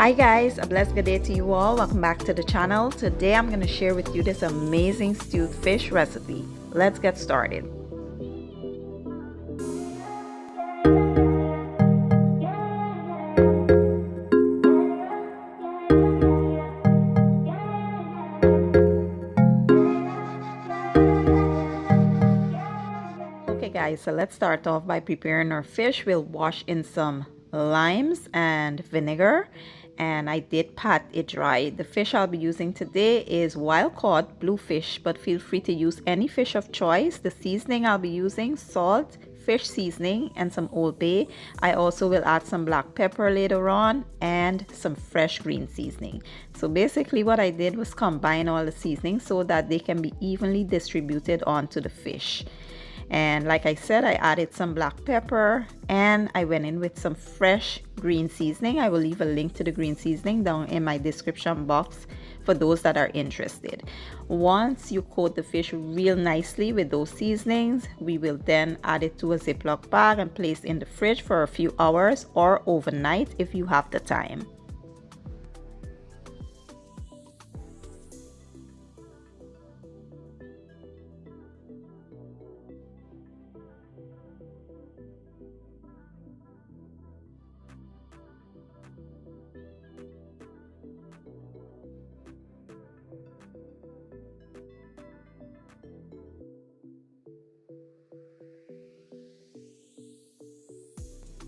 Hi guys, a blessed good day to you all. Welcome back to the channel. Today I'm going to share with you this amazing stewed fish recipe. Let's get started. Okay guys, so let's start off by preparing our fish. We'll wash in some limes and vinegar, and I did pat it dry. The fish I'll be using today is wild caught bluefish, but feel free to use any fish of choice. The seasoning I'll be using: salt, fish seasoning, and some Old Bay. I also will add some black pepper later on and some fresh green seasoning. So basically what I did was combine all the seasonings so that they can be evenly distributed onto the fish. And like I said, I added some black pepper and I went in with some fresh green seasoning. I will leave a link to the green seasoning down in my description box for those that are interested. Once you coat the fish real nicely with those seasonings, we will then add it to a Ziploc bag and place in the fridge for a few hours or overnight if you have the time.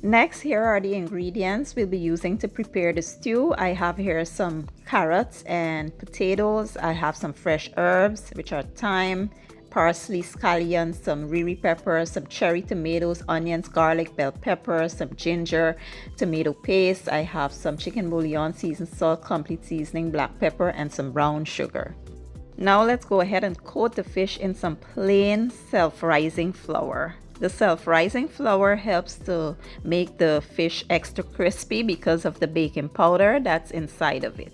Next, here are the ingredients we'll be using to prepare the stew. I have here some carrots and potatoes. I have some fresh herbs, which are thyme, parsley, scallions, some wiri peppers, some cherry tomatoes, onions, garlic, bell pepper, some ginger, tomato paste. I have some chicken bouillon, seasoned salt, complete seasoning, black pepper, and some brown sugar. Now let's go ahead and coat the fish in some plain self-rising flour. The self-rising flour helps to make the fish extra crispy because of the baking powder that's inside of it.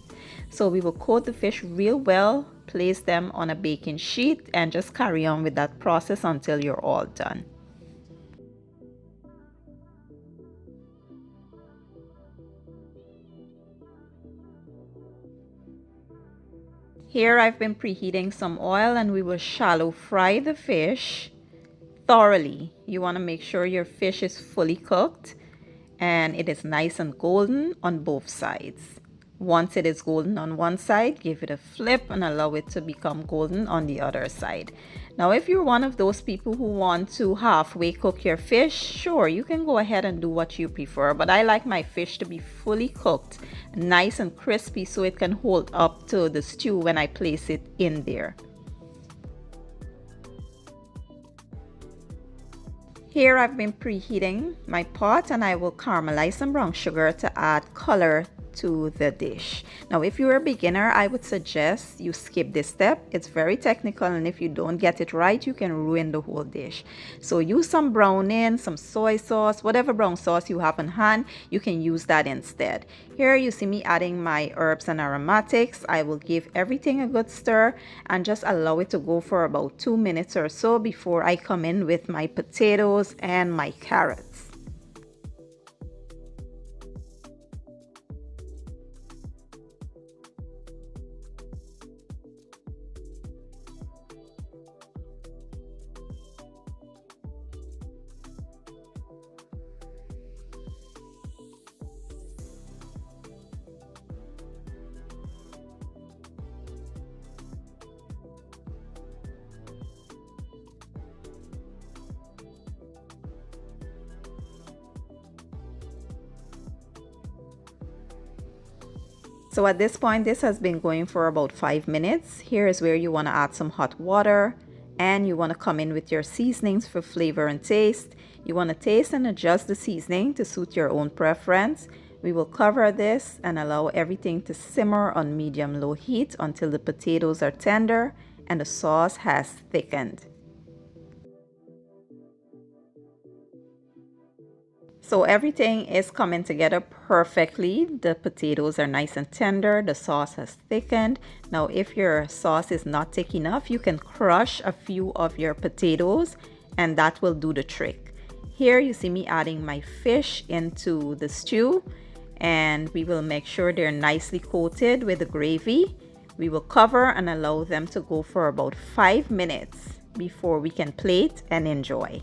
So we will coat the fish real well, place them on a baking sheet, and just carry on with that process until you're all done. Here I've been preheating some oil and we will shallow fry the fish thoroughly. You want to make sure your fish is fully cooked and it is nice and golden on both sides. Once it is golden on one side, give it a flip and allow it to become golden on the other side. Now, if you're one of those people who want to halfway cook your fish, sure, you can go ahead and do what you prefer, but I like my fish to be fully cooked, nice and crispy, so it can hold up to the stew when I place it in there. Here I've been preheating my pot and I will caramelize some brown sugar to add color to the dish. Now, if you're a beginner, I would suggest you skip this step. It's very technical, and if you don't get it right, you can ruin the whole dish. So use some browning, some soy sauce, whatever brown sauce you have on hand, you can use that instead. Here you see me adding my herbs and aromatics. I will give everything a good stir and just allow it to go for about 2 minutes or so before I come in with my potatoes and my carrots. So at this point, this has been going for about 5 minutes. Here is where you want to add some hot water and you want to come in with your seasonings for flavor and taste. You want to taste and adjust the seasoning to suit your own preference. We will cover this and allow everything to simmer on medium-low heat until the potatoes are tender and the sauce has thickened. So everything is coming together perfectly. The potatoes are nice and tender. The sauce has thickened. Now, if your sauce is not thick enough, you can crush a few of your potatoes and that will do the trick. Here you see me adding my fish into the stew, and we will make sure they're nicely coated with the gravy. We will cover and allow them to go for about 5 minutes before we can plate and enjoy.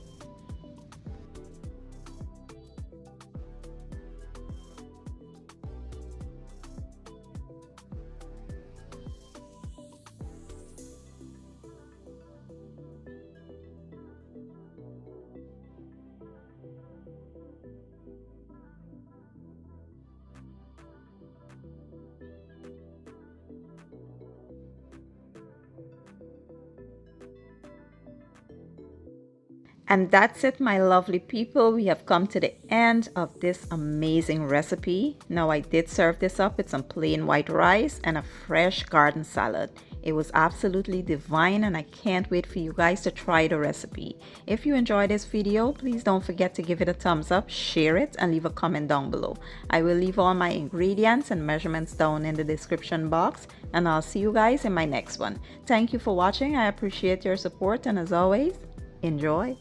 And that's it, my lovely people. We have come to the end of this amazing recipe. Now, I did serve this up with some plain white rice and a fresh garden salad. It was absolutely divine, and I can't wait for you guys to try the recipe. If you enjoyed this video, please don't forget to give it a thumbs up, share it, and leave a comment down below. I will leave all my ingredients and measurements down in the description box, and I'll see you guys in my next one. Thank you for watching. I appreciate your support, and as always, enjoy.